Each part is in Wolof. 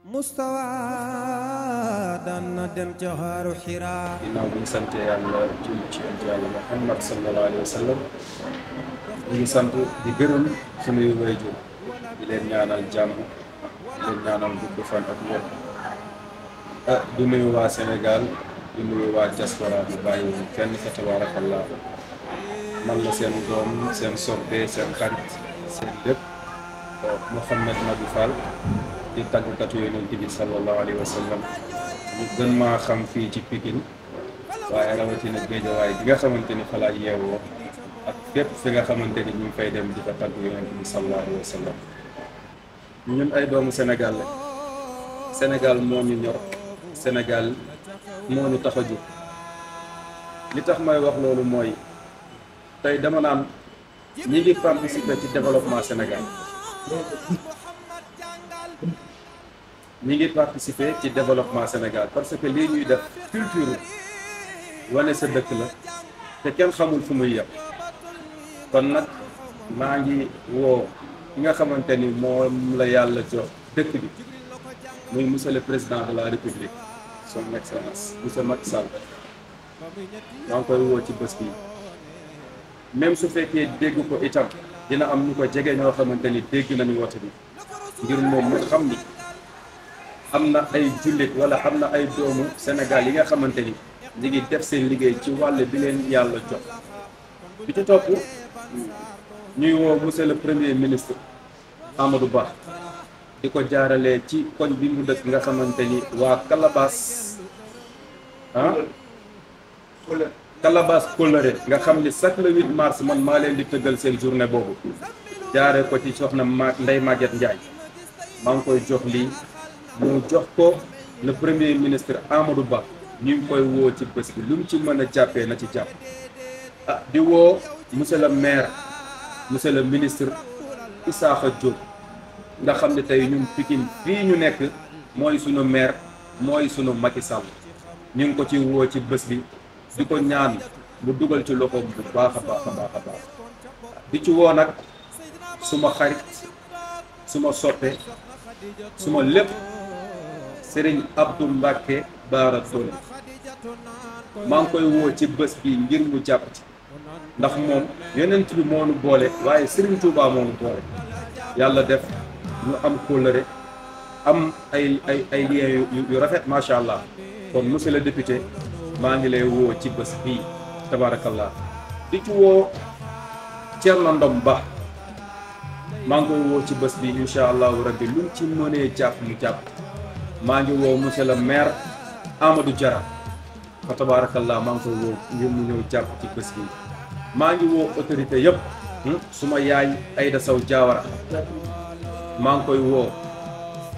mustawa daan na dem ca xaaru Xiraa. ginnaaw bi ñu sant yàlla julli ci yàlla Muhammad sallallahu alayhi wa sallam ñu ngi sant di gërëm suñuy waajur di leen ñaanal jàmm di leen ñaanal gudd fan ak wér di nuyu waa Sénégal di nuyu waa diaspora bi bàyyi kenn fa tabarakallah man la seen doom seen soppe seen xarit seen lépp Mouhamed Nabi Fall di tàggkatu Yonent bi sallallahu alayhi wa sallam ñu gën maa xam fii ci Pikine waaye rawatina Géejawaay bi nga xamante ni fa laa yeewoo ak fépp fi nga xamante ni ñu ngi fay dem di ko tàgg Yonent bi sallallahu alayhi wa sallam ñun ay doomu Sénégal la Sénégal moo ñu ñor Sénégal moo ñu tax a jóg li tax may wax loolu mooy tey dama naan ñi ngi participer ci développement Sénégal ñi ngi participer ci développement Sénégal parce que lii ñuy def culture wane sa dëkk la te kenn xamul fu muy yem kon nag maa ngi woo ki nga xamante ni moom la yàlla jox dëkk bi muy monsieur le président de la république son excellence monsieur Macky Sall maa ngi koy woo ci bés bi même su fekkee dégg ko itam dina am ñu ko jege ñoo xamante ni dégg nañu woote bi ngir moom mu xam ni am na ay jullit wala am na ay doomu Sénégal yi nga xamante ni ñu ngi def seen liggéey ci wàll bi leen yàlla jox bi ci topp ñuy woo monsieur le premier ministre Amadou Ba di ko jaaralee ci koñ bi mu dëkk nga xamante ni waa Calabas Kóllëre nga xam ni chaque le 8 mars man maa leen di tëggal seen journée boobu jaaree ko ci soxna Ndeye Maguette Ndiaye maa ngi koy jox lii mu jox ko le premier ministre Amadou Ba ñu ngi koy woo ci bés bi lu mu ci mën a jàppee na ci jàpp di woo monsieur le maire monsieur le ministre Issakha Diop nga xam ne tey ñun Pikine fii ñu nekk mooy sunu maire mooy sunu Macky Sall ñu ngi ko ci woo ci bés bi di ko ñaan mu dugal ci loxoom bu baax a baax a baax a baax di ci woo nag suma xarit suma soppe suma lépp Serigne Abdou Mbacké Bara Dolly maa ngi koy woo ci bés bi ngir mu jàpp ci ndax moom Yonent bi moo nu boole waaye Serigne Touba moo nu boole yàlla def ñu am kóllëre am ay liens yu rafet macha allah kon monsieur le député maa ngi lay woo ci bés bii tabarakallah di ci woo Thierno Ndom Ba maa ngi koy woo ci bés bi incha allahu rabbi luñ ci mënee jàpp mu jàpp maa ngi woo monsieur le maire Amadou Diarra fa tabarakallah maa ngi koy woo ngir mu ñëw jàpp ci bés bi maa ngi woo autorité yëpp suma yaay Aïda Sow Diawara maa ngi koy woo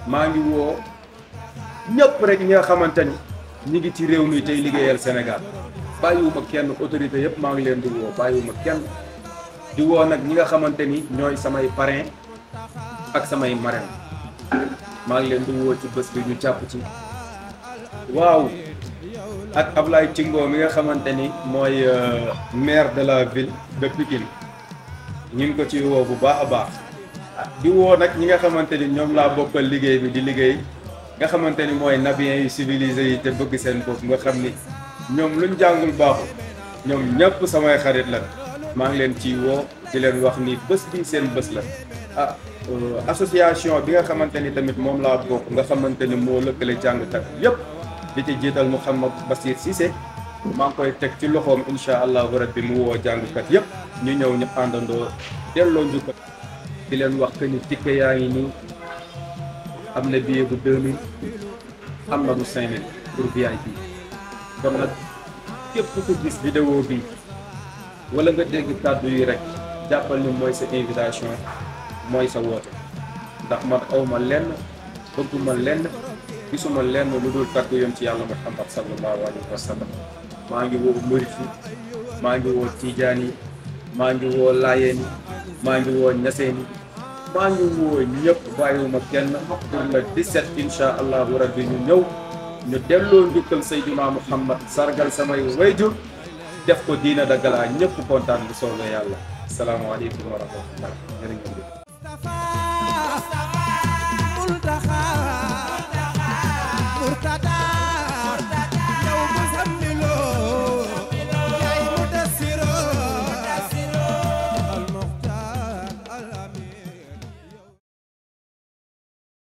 maa ngi woo ñëpp rek ñi nga xamante ni ñi ngi ci réew mi tey liggéeyal Sénégal bàyyiwuma kenn autorité yëpp maa ngi leen di woo bàyyiwuma kenn di woo nag ñi nga xamante ni ñooy samay parrain ak samay marraine maa ngi leen di woo ci bés bi ñu jàpp ci waaw ak Ablaye Cingo mi nga xamante ni mooy maire de la ville de Pikine ñu ngi ko ci woo bu baax a baax di woo nag ñi nga xamante ni ñoom laa bokkal liggéey bi di liggéey nga xamante ni mooy nabiyen yu civilisé yi te bëgg seen bopp nga xam ni ñoom luñ jàngul baaxul ñoom ñëpp samay xarit la maa ngi leen ci woo di leen wax ni bés bi seen bés la association bi nga xamante ni tamit moom laa bokk nga xamante ni moo lëkkale jàngkat yëpp di ci jiital Mouhamad Bassir Cissé maa ngi koy teg ci loxoom incha allahu rabbi mu woo jàngkat yëpp ñu ñëw ñu àndandoo delloo njukkal di leen wax que ni ticket yaa ngi nii am na billet bu 2000 am na bu 5000 pour VIP kon nag képp ku gis vidéo bi wala nga dégg kàddu yi rek jàppal ni mooy sa invitation mooy sa woote ndax man awma lenn bëgguma lenn gisuma lenn lu dul tàgg yoon ci yàlla Muhammad sallallahu alayhi wa sallam maa ngi woo murit yi maa ngi woo tijaan yi maa ngi woo laayeen yi maa ngi woo ñaseen yi maa ngi woo ñëpp bàyyiwuma kenn pour le 17 incha allahu rabbi ñu ñëw ñu delloo njukkal Seydina Muhammad sargal samay wayjur def ko diina daggala ñëpp kontaan bu soobee yàlla asalaamaaleykum wa rahmatullah jërë ngeen jëf